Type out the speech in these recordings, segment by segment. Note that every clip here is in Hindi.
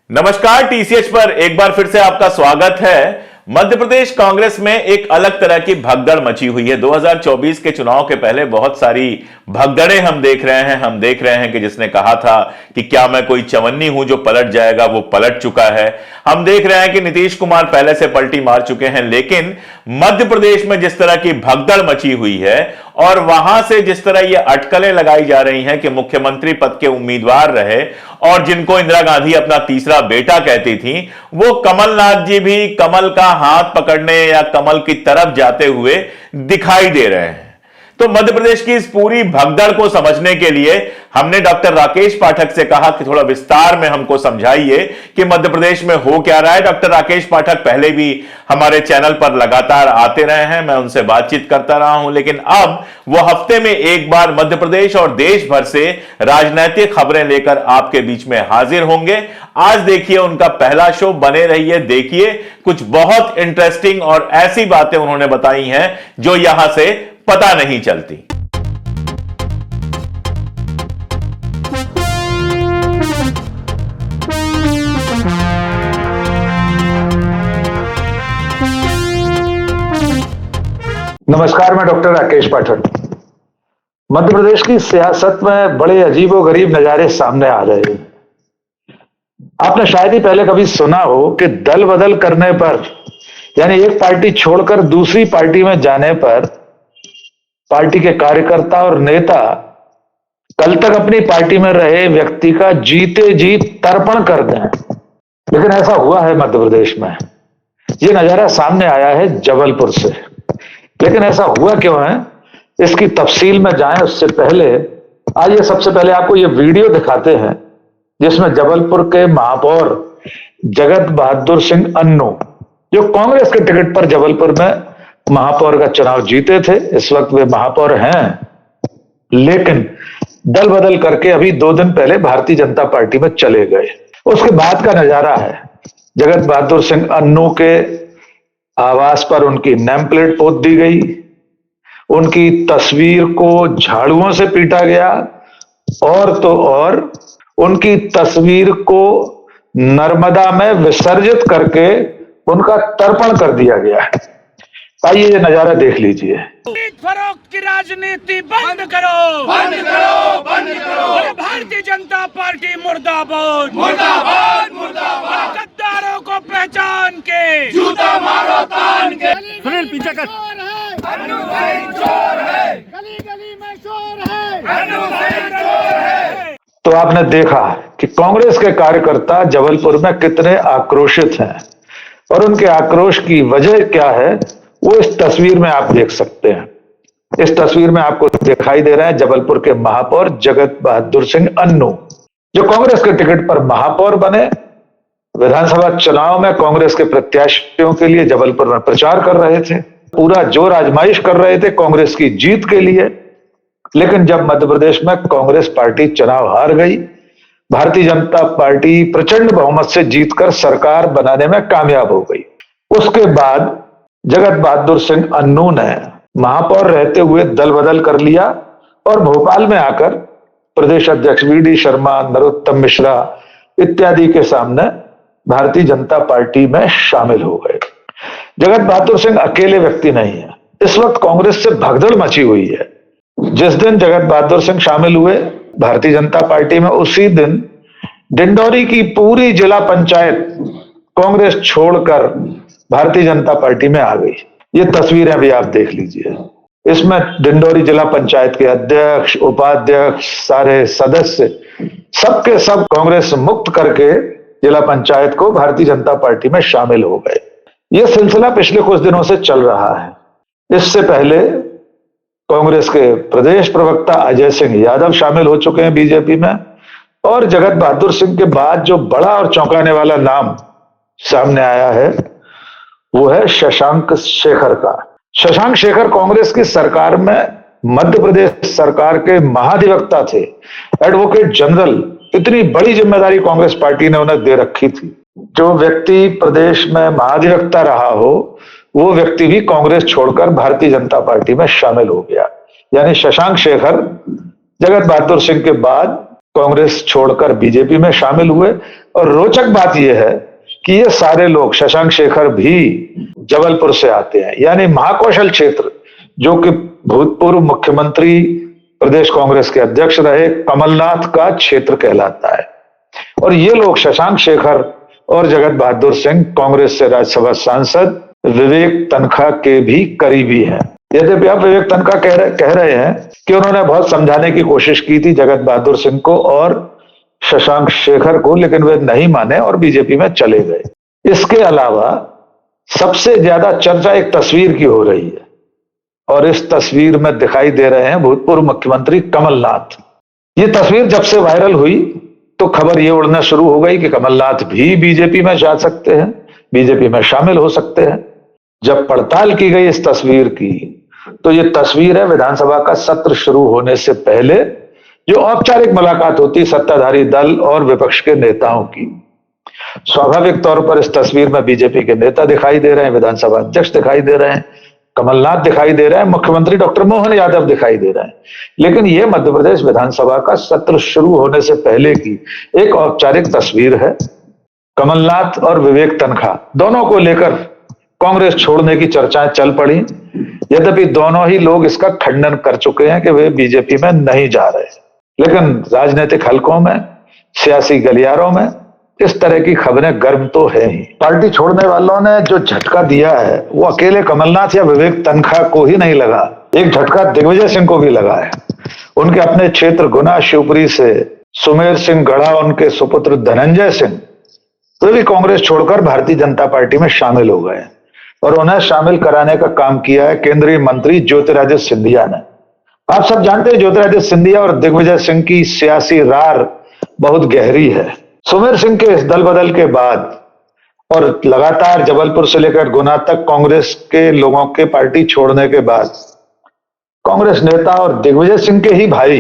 नमस्कार, टीसीएच पर एक बार फिर से आपका स्वागत है। मध्य प्रदेश कांग्रेस में एक अलग तरह की भगदड़ मची हुई है। 2024 के चुनाव के पहले बहुत सारी भगदड़ें हम देख रहे हैं कि जिसने कहा था कि क्या मैं कोई चवन्नी हूं जो पलट जाएगा, वो पलट चुका है। हम देख रहे हैं कि नीतीश कुमार पहले से पलटी मार चुके हैं, लेकिन मध्य प्रदेश में जिस तरह की भगदड़ मची हुई है और वहां से जिस तरह ये अटकलें लगाई जा रही हैं कि मुख्यमंत्री पद के उम्मीदवार रहे और जिनको इंदिरा गांधी अपना तीसरा बेटा कहती थी, वो कमलनाथ जी भी कमल का हाथ पकड़ने या कमल की तरफ जाते हुए दिखाई दे रहे हैं। तो मध्य प्रदेश की इस पूरी भगदड़ को समझने के लिए हमने डॉक्टर राकेश पाठक से कहा कि थोड़ा विस्तार में हमको समझाइए कि मध्य प्रदेश में हो क्या रहा है। डॉक्टर राकेश पाठक पहले भी हमारे चैनल पर लगातार आते रहे हैं, मैं उनसे बातचीत करता रहा हूं, लेकिन अब वो हफ्ते में एक बार मध्य प्रदेश और देश भर से राजनीतिक खबरें लेकर आपके बीच में हाजिर होंगे। आज देखिए उनका पहला शो, बने रहिए, देखिए कुछ बहुत इंटरेस्टिंग और ऐसी बातें उन्होंने बताई हैं जो यहां से पता नहीं चलती। नमस्कार, मैं डॉक्टर राकेश पाठक। मध्य प्रदेश की सियासत में बड़े अजीबोगरीब नजारे सामने आ रहे हैं। आपने शायद ही पहले कभी सुना हो कि दल बदल करने पर, यानी एक पार्टी छोड़कर दूसरी पार्टी में जाने पर पार्टी के कार्यकर्ता और नेता कल तक अपनी पार्टी में रहे व्यक्ति का जीते जी तर्पण कर दें। लेकिन ऐसा हुआ है मध्य प्रदेश में। यह नजारा सामने आया है जबलपुर से। लेकिन ऐसा हुआ क्यों है, इसकी तफसील में जाएं उससे पहले आइए सबसे पहले आपको यह वीडियो दिखाते हैं जिसमें जबलपुर के महापौर जगत बहादुर सिंह अन्नू, जो कांग्रेस के टिकट पर जबलपुर में महापौर का चुनाव जीते थे, इस वक्त वे महापौर हैं, लेकिन दल बदल करके अभी 2 दिन पहले भारतीय जनता पार्टी में चले गए। उसके बाद का नजारा है, जगत बहादुर सिंह अन्नू के आवास पर उनकी नेम प्लेट पोत दी गई, उनकी तस्वीर को झाड़ुओं से पीटा गया और तो और उनकी तस्वीर को नर्मदा में विसर्जित करके उनका तर्पण कर दिया गया है। आइए ये नजारा देख लीजिए। फरोख्त की राजनीति बंद करो, बंद करो, बंद करो। भारतीय जनता पार्टी मुर्दाबाद, मुर्दाबाद, मुर्दाबाद। गद्दारों को पहचान के जूता मारो तान के। सुनील पीछे कर। अन्नू भाई चोर है, गली गली में चोर है, अन्नू भाई चोर है। तो आपने देखा कि कांग्रेस के कार्यकर्ता जबलपुर में कितने आक्रोशित हैं और उनके आक्रोश की वजह क्या है वो इस तस्वीर में आप देख सकते हैं। इस तस्वीर में आपको दिखाई दे रहे हैं जबलपुर के महापौर जगत बहादुर सिंह अन्नू, जो कांग्रेस के टिकट पर महापौर बने। विधानसभा चुनाव में कांग्रेस के प्रत्याशियों के लिए जबलपुर में प्रचार कर रहे थे, पूरा जोर आजमाइश कर रहे थे कांग्रेस की जीत के लिए। लेकिन जब मध्य प्रदेश में कांग्रेस पार्टी चुनाव हार गई, भारतीय जनता पार्टी प्रचंड बहुमत से जीतकर सरकार बनाने में कामयाब हो गई। उसके बाद जगत बहादुर सिंह अन्नू ने महापौर रहते हुए दल बदल कर लिया और भोपाल में आकर प्रदेश अध्यक्ष वी.डी. शर्मा, नरोत्तम मिश्रा इत्यादि के सामने भारतीय जनता पार्टी में शामिल हो गए। जगत बहादुर सिंह अकेले व्यक्ति नहीं है, इस वक्त कांग्रेस से भगदड़ मची हुई है। जिस दिन जगत बहादुर सिंह शामिल हुए भारतीय जनता पार्टी में, उसी दिन डिंडौरी की पूरी जिला पंचायत कांग्रेस छोड़कर भारतीय जनता पार्टी में आ गई। ये तस्वीरें भी आप देख लीजिए। इसमें डिंडौरी जिला पंचायत के अध्यक्ष, उपाध्यक्ष, सारे सदस्य सबके सब कांग्रेस मुक्त करके जिला पंचायत को भारतीय जनता पार्टी में शामिल हो गए। यह सिलसिला पिछले कुछ दिनों से चल रहा है। इससे पहले कांग्रेस के प्रदेश प्रवक्ता अजय सिंह यादव शामिल हो चुके हैं बीजेपी में, और जगत बहादुर सिंह के बाद जो बड़ा और चौंकाने वाला नाम सामने आया है वो है शशांक शेखर का। शशांक शेखर कांग्रेस की सरकार में मध्य प्रदेश सरकार के महाधिवक्ता थे, एडवोकेट जनरल। इतनी बड़ी जिम्मेदारी कांग्रेस पार्टी ने उन्हें दे रखी थी। जो व्यक्ति प्रदेश में महाधिवक्ता रहा हो वो व्यक्ति भी कांग्रेस छोड़कर भारतीय जनता पार्टी में शामिल हो गया। यानी शशांक शेखर जगत बहादुर सिंह के बाद कांग्रेस छोड़कर बीजेपी में शामिल हुए। और रोचक बात यह है कि ये सारे लोग, शशांक शेखर भी जबलपुर से आते हैं, यानी महाकौशल क्षेत्र, जो कि भूतपूर्व मुख्यमंत्री प्रदेश कांग्रेस के अध्यक्ष रहे कमलनाथ का क्षेत्र कहलाता है। और ये लोग, शशांक शेखर और जगत बहादुर सिंह, कांग्रेस से राज्यसभा सांसद विवेक तनखा के भी करीबी हैं। यद्यपि आप विवेक तनखा कह रहे हैं कि उन्होंने बहुत समझाने की कोशिश की थी जगत बहादुर सिंह को और शशांक शेखर को, लेकिन वे नहीं माने और बीजेपी में चले गए। इसके अलावा सबसे ज्यादा चर्चा एक तस्वीर की हो रही है, और इस तस्वीर में दिखाई दे रहे हैं भूतपूर्व मुख्यमंत्री कमलनाथ। ये तस्वीर जब से वायरल हुई तो खबर ये उड़ना शुरू हो गई कि कमलनाथ भी बीजेपी में जा सकते हैं, बीजेपी में शामिल हो सकते हैं। जब पड़ताल की गई इस तस्वीर की तो ये तस्वीर है विधानसभा का सत्र शुरू होने से पहले जो औपचारिक मुलाकात होती सत्ताधारी दल और विपक्ष के नेताओं की। स्वाभाविक तौर पर इस तस्वीर में बीजेपी के नेता दिखाई दे रहे हैं, विधानसभा अध्यक्ष दिखाई दे रहे हैं, कमलनाथ दिखाई दे रहे हैं, मुख्यमंत्री डॉक्टर मोहन यादव दिखाई दे रहे हैं। लेकिन यह मध्य प्रदेश विधानसभा का सत्र शुरू होने से पहले की एक औपचारिक तस्वीर है। कमलनाथ और विवेक तनखा दोनों को लेकर कांग्रेस छोड़ने की चर्चाएं चल पड़ी, यद्यपि दोनों ही लोग इसका खंडन कर चुके हैं कि वे बीजेपी में नहीं जा रहे। लेकिन राजनीतिक हलकों में, सियासी गलियारों में इस तरह की खबरें गर्म तो है ही। पार्टी छोड़ने वालों ने जो झटका दिया है वो अकेले कमलनाथ या विवेक तनखा को ही नहीं लगा, एक झटका दिग्विजय सिंह को भी लगा है। उनके अपने क्षेत्र गुना शिवपुरी से सुमेर सिंह गढ़ा, उनके सुपुत्र धनंजय सिंह, वे भी कांग्रेस छोड़कर भारतीय जनता पार्टी में शामिल हो गए और उन्हें शामिल कराने का काम किया है केंद्रीय मंत्री ज्योतिरादित्य सिंधिया ने। आप सब जानते हैं ज्योतिरादित्य सिंधिया और दिग्विजय सिंह की सियासी रार बहुत गहरी है। सुमेर सिंह के इस दल बदल के बाद और लगातार जबलपुर से लेकर गुना तक कांग्रेस के लोगों के पार्टी छोड़ने के बाद कांग्रेस नेता और दिग्विजय सिंह के ही भाई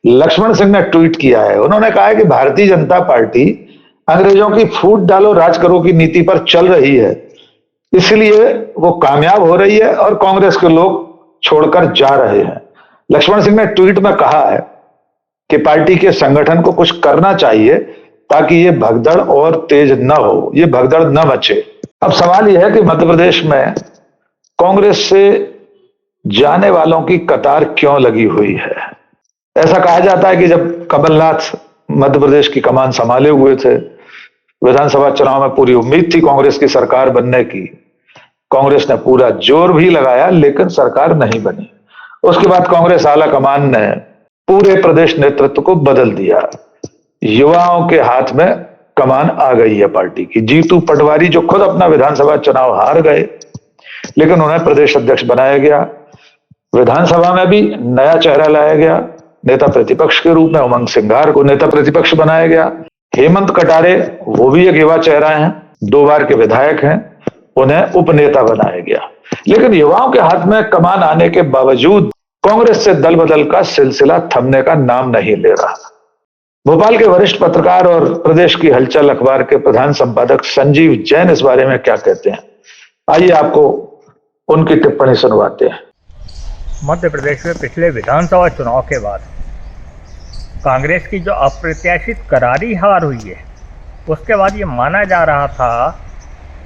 लक्ष्मण सिंह ने ट्वीट किया है। उन्होंने कहा है कि भारतीय जनता पार्टी अंग्रेजों की फूट डालो राज करो की नीति पर चल रही है, इसलिए वो कामयाब हो रही है और कांग्रेस के लोग छोड़कर जा रहे हैं। लक्ष्मण सिंह ने ट्वीट में कहा है कि पार्टी के संगठन को कुछ करना चाहिए ताकि ये भगदड़ और तेज न हो, ये भगदड़ न मचे। अब सवाल यह है कि मध्य प्रदेश में कांग्रेस से जाने वालों की कतार क्यों लगी हुई है। ऐसा कहा जाता है कि जब कमलनाथ मध्य प्रदेश की कमान संभाले हुए थे, विधानसभा चुनाव में पूरी उम्मीद थी कांग्रेस की सरकार बनने की, कांग्रेस ने पूरा जोर भी लगाया लेकिन सरकार नहीं बनी। उसके बाद कांग्रेस आला कमान ने पूरे प्रदेश नेतृत्व को बदल दिया, युवाओं के हाथ में कमान आ गई है पार्टी की। जीतू पटवारी जो खुद अपना विधानसभा चुनाव हार गए लेकिन उन्हें प्रदेश अध्यक्ष बनाया गया, विधानसभा में भी नया चेहरा लाया गया, नेता प्रतिपक्ष के रूप में उमंग सिंघार को नेता प्रतिपक्ष बनाया गया। हेमंत कटारे वो भी एक युवा चेहरा हैं, 2 बार के विधायक हैं, उन्हें उपनेता बनाया गया। लेकिन युवाओं के हाथ में कमान आने के बावजूद कांग्रेस से दल बदल का सिलसिला थमने का नाम नहीं ले रहा। भोपाल के वरिष्ठ पत्रकार और प्रदेश की हलचल अखबार के प्रधान संपादक संजीव जैन इस बारे में क्या कहते हैं, आइए आपको उनकी टिप्पणी सुनवाते हैं। मध्य प्रदेश में पिछले विधानसभा चुनाव के बाद कांग्रेस की जो अप्रत्याशित करारी हार हुई है, उसके बाद ये माना जा रहा था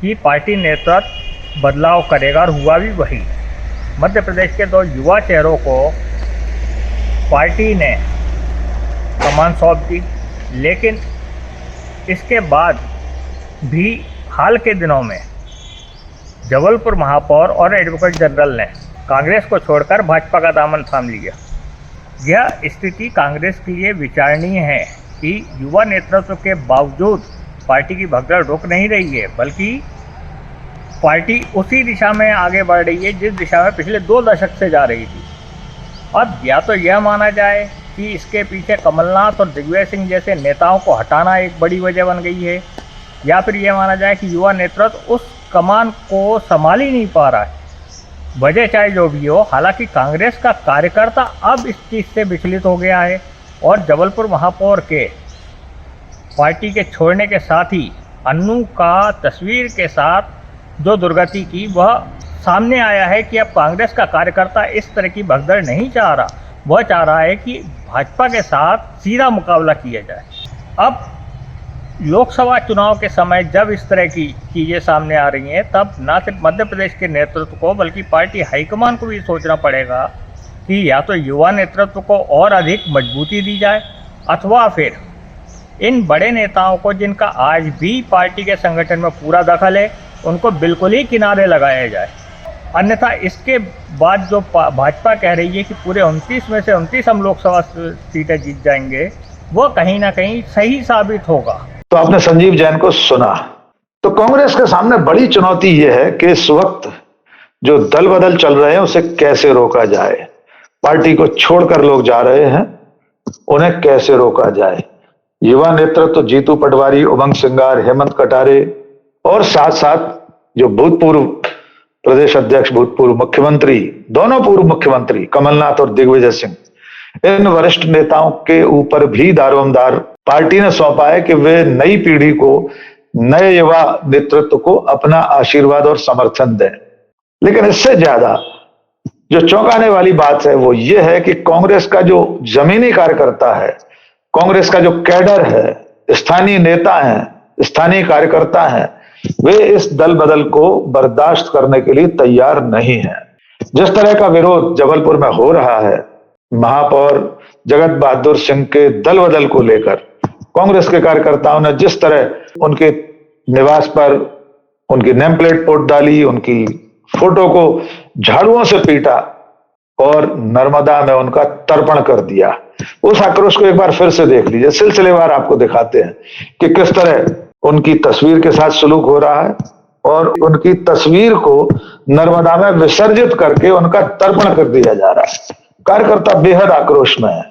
कि पार्टी नेतृत्व बदलाव करेगा और हुआ भी वही। मध्य प्रदेश के 2 युवा चेहरों को पार्टी ने कमान सौंप दी, लेकिन इसके बाद भी हाल के दिनों में जबलपुर महापौर और एडवोकेट जनरल ने कांग्रेस को छोड़कर भाजपा का दामन थाम लिया। यह स्थिति कांग्रेस के लिए विचारणीय है कि युवा नेतृत्व के बावजूद पार्टी की भगदड़ रुक नहीं रही है, बल्कि पार्टी उसी दिशा में आगे बढ़ रही है जिस दिशा में पिछले 2 दशक से जा रही थी। अब या तो यह माना जाए कि इसके पीछे कमलनाथ और दिग्विजय सिंह जैसे नेताओं को हटाना एक बड़ी वजह बन गई है, या फिर यह माना जाए कि युवा नेतृत्व उस कमान को संभाल ही नहीं पा रहा है। वजह चाहे जो भी हो, हालांकि कांग्रेस का कार्यकर्ता अब इस चीज़ से विचलित हो गया है और जबलपुर महापौर के पार्टी के छोड़ने के साथ ही अन्नू का तस्वीर के साथ जो दुर्गति की वह सामने आया है कि अब कांग्रेस का कार्यकर्ता इस तरह की भगदड़ नहीं चाह रहा, वह चाह रहा है कि भाजपा के साथ सीधा मुकाबला किया जाए। अब लोकसभा चुनाव के समय जब इस तरह की चीज़ें सामने आ रही हैं, तब न सिर्फ मध्य प्रदेश के नेतृत्व को बल्कि पार्टी हाईकमान को भी सोचना पड़ेगा कि या तो युवा नेतृत्व को और अधिक मजबूती दी जाए, अथवा फिर इन बड़े नेताओं को जिनका आज भी पार्टी के संगठन में पूरा दखल है, उनको बिल्कुल ही किनारे लगाया जाए। अन्यथा इसके बाद जो भाजपा कह रही है कि पूरे 29 में से 29 हम लोकसभा सीटें जीत जाएंगे, वो कहीं ना कहीं सही साबित होगा। तो आपने संजीव जैन को सुना। तो कांग्रेस के सामने बड़ी चुनौती यह है कि इस वक्त जो दल बदल चल रहे हैं उसे कैसे रोका जाए। पार्टी को छोड़कर लोग जा रहे हैं, उन्हें कैसे रोका जाए। युवा नेतृत्व तो जीतू पटवारी, उमंग सिंगार, हेमंत कटारे और साथ साथ जो भूतपूर्व प्रदेश अध्यक्ष, भूतपूर्व मुख्यमंत्री, दोनों पूर्व मुख्यमंत्री कमलनाथ और दिग्विजय सिंह, इन वरिष्ठ नेताओं के ऊपर भी दारोमदार पार्टी ने सौंपा है कि वे नई पीढ़ी को, नए युवा नेतृत्व को अपना आशीर्वाद और समर्थन दें। लेकिन इससे ज्यादा जो चौंकाने वाली बात है वो ये है कि कांग्रेस का जो जमीनी कार्यकर्ता है, कांग्रेस का जो कैडर है, स्थानीय नेता हैं, स्थानीय कार्यकर्ता हैं, वे इस दल बदल को बर्दाश्त करने के लिए तैयार नहीं है। जिस तरह का विरोध जबलपुर में हो रहा है, महापौर जगत बहादुर सिंह के दल बदल को लेकर कांग्रेस के कार्यकर्ताओं ने जिस तरह उनके निवास पर उनकी नेम प्लेट पोत डाली, उनकी फोटो को झाड़ुओं से पीटा और नर्मदा में उनका तर्पण कर दिया, उस आक्रोश को एक बार फिर से देख लीजिए। सिलसिलेवार आपको दिखाते हैं कि किस तरह उनकी तस्वीर के साथ सलूक हो रहा है और उनकी तस्वीर को नर्मदा में विसर्जित करके उनका तर्पण कर दिया जा रहा है। कार्यकर्ता बेहद आक्रोश में है।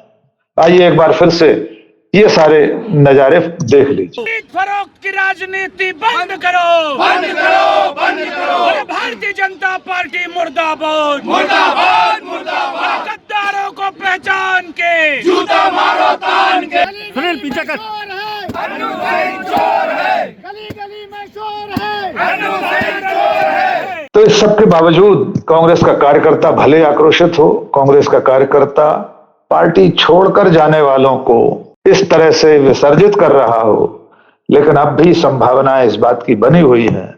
आइए एक बार फिर से ये सारे नजारे देख लीजिए। खरीद फरोख्त की राजनीति बंद करो, बंद करो, बंद करो। और भारतीय जनता पार्टी मुर्दाबाद, मुर्दाबाद, मुर्दाबाद। गद्दारों को पहचान के जूता मारो तान के। सुनील पीछे कर। चोर है, गली गली में चोर है। तो इस सब के बावजूद कांग्रेस का कार्यकर्ता भले आक्रोशित हो, कांग्रेस का कार्यकर्ता पार्टी छोड़कर जाने वालों को इस तरह से विसर्जित कर रहा हो, लेकिन अब भी संभावनाएं इस बात की बनी हुई है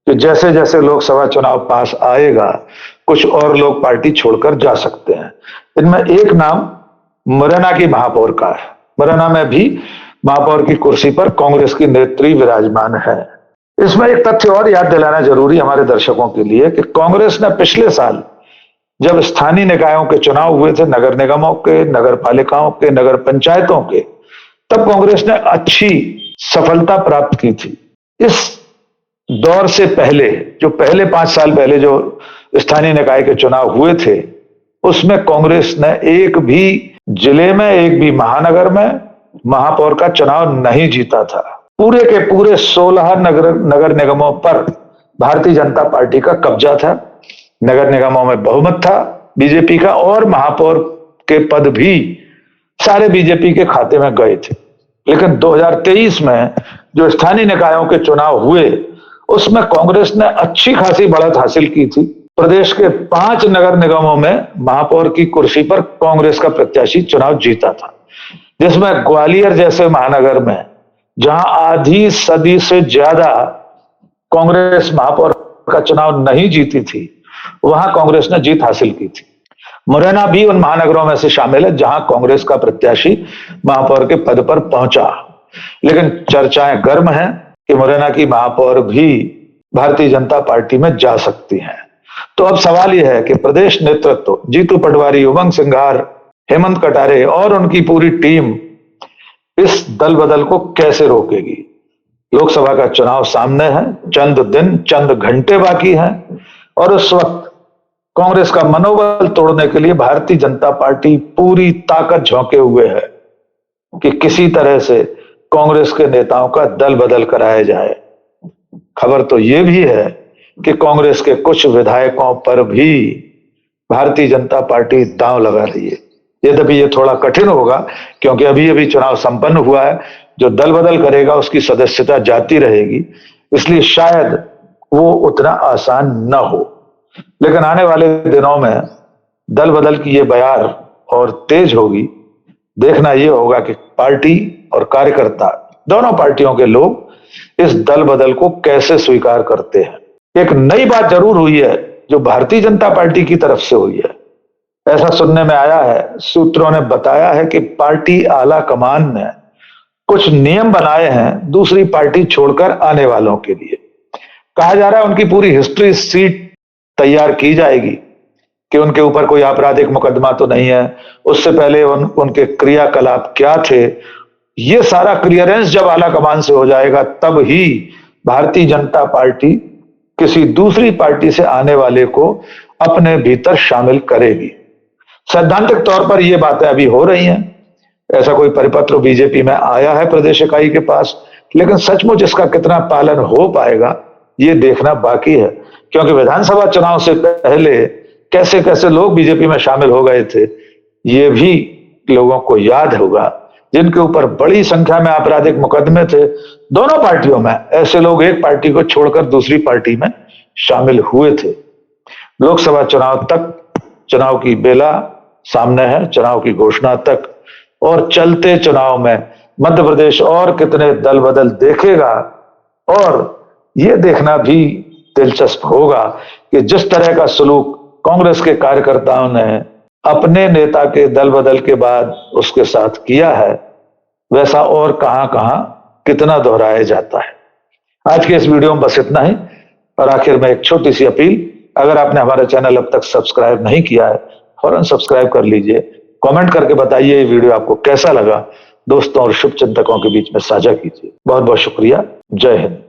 कि जैसे जैसे लोकसभा चुनाव पास आएगा, कुछ और लोग पार्टी छोड़कर जा सकते हैं। इनमें एक नाम मुरैना की महापौर का है। मुरैना में भी महापौर की कुर्सी पर कांग्रेस की नेत्री विराजमान है। इसमें एक तथ्य और याद दिलाना जरूरी हमारे दर्शकों के लिए कि कांग्रेस ने पिछले साल जब स्थानीय निकायों के चुनाव हुए थे, नगर निगमों के, नगर पालिकाओं के, नगर पंचायतों के, तब कांग्रेस ने अच्छी सफलता प्राप्त की थी। इस दौर से पहले जो पहले 5 साल पहले जो स्थानीय निकाय के चुनाव हुए थे, उसमें कांग्रेस ने एक भी जिले में, एक भी महानगर में महापौर का चुनाव नहीं जीता था। पूरे के पूरे 16 नगर निगमों पर भारतीय जनता पार्टी का कब्जा था। नगर निगमों में बहुमत था बीजेपी का और महापौर के पद भी सारे बीजेपी के खाते में गए थे। लेकिन 2023 में जो स्थानीय निकायों के चुनाव हुए, उसमें कांग्रेस ने अच्छी खासी बढ़त हासिल की थी। प्रदेश के 5 नगर निगमों में महापौर की कुर्सी पर कांग्रेस का प्रत्याशी चुनाव जीता था, जिसमें ग्वालियर जैसे महानगर में, जहां आधी सदी से ज्यादा कांग्रेस महापौर का चुनाव नहीं जीती थी, वहां कांग्रेस ने जीत हासिल की थी। मुरैना भी उन महानगरों में से शामिल है जहां कांग्रेस का प्रत्याशी महापौर के पद पर पहुंचा। लेकिन चर्चाएं गर्म हैं कि मुरैना की महापौर भी भारतीय जनता पार्टी में जा सकती हैं। तो अब सवाल यह है कि प्रदेश नेतृत्व जीतू पटवारी, उमंग सिंगार, हेमंत कटारे और उनकी पूरी टीम इस दल बदल को कैसे रोकेगी। लोकसभा का चुनाव सामने है, चंद दिन, चंद घंटे बाकी हैं और उस वक्त कांग्रेस का मनोबल तोड़ने के लिए भारतीय जनता पार्टी पूरी ताकत झोंके हुए है कि किसी तरह से कांग्रेस के नेताओं का दल बदल कराया जाए। खबर तो यह भी है कि कांग्रेस के कुछ विधायकों पर भी भारतीय जनता पार्टी दांव लगा रही है। यद्यपि यह थोड़ा कठिन होगा क्योंकि अभी अभी चुनाव संपन्न हुआ है। जो दल बदल करेगा उसकी सदस्यता जाती रहेगी, इसलिए शायद वो उतना आसान न हो। लेकिन आने वाले दिनों में दल बदल की ये बयार और तेज होगी। देखना यह होगा कि पार्टी और कार्यकर्ता दोनों पार्टियों के लोग इस दल बदल को कैसे स्वीकार करते हैं। एक नई बात जरूर हुई है जो भारतीय जनता पार्टी की तरफ से हुई है। ऐसा सुनने में आया है, सूत्रों ने बताया है कि पार्टी आला कमान ने कुछ नियम बनाए हैं दूसरी पार्टी छोड़कर आने वालों के लिए। कहा जा रहा है उनकी पूरी हिस्ट्री सीट तैयार की जाएगी कि उनके ऊपर कोई आपराधिक मुकदमा तो नहीं है, उससे पहले उनके क्रियाकलाप क्या थे। ये सारा क्लियरेंस जब आला कमान से हो जाएगा तब ही भारतीय जनता पार्टी किसी दूसरी पार्टी से आने वाले को अपने भीतर शामिल करेगी। सैद्धांतिक तौर पर यह बातें अभी हो रही हैं, ऐसा कोई परिपत्र बीजेपी में आया है प्रदेश इकाई के पास, लेकिन सचमुच इसका कितना पालन हो पाएगा ये देखना बाकी है। क्योंकि विधानसभा चुनाव से पहले कैसे कैसे लोग बीजेपी में शामिल हो गए थे ये भी लोगों को याद होगा, जिनके ऊपर बड़ी संख्या में आपराधिक मुकदमे थे। दोनों पार्टियों में ऐसे लोग एक पार्टी को छोड़कर दूसरी पार्टी में शामिल हुए थे। लोकसभा चुनाव तक चुनाव की बेला सामने है, चुनाव की घोषणा तक, और चलते चुनाव में मध्य प्रदेश और कितने दल बदल देखेगा। और यह देखना भी दिलचस्प होगा कि जिस तरह का सलूक कांग्रेस के कार्यकर्ताओं ने अपने नेता के दल बदल के बाद उसके साथ किया है, वैसा और कहां कहां कितना दोहराया जाता है। आज के इस वीडियो में बस इतना ही। और आखिर में एक छोटी सी अपील, अगर आपने हमारा चैनल अब तक सब्सक्राइब नहीं किया है फौरन सब्सक्राइब कर लीजिए। कमेंट करके बताइए ये वीडियो आपको कैसा लगा, दोस्तों और शुभचिंतकों के बीच में साझा कीजिए। बहुत बहुत शुक्रिया। जय हिंद।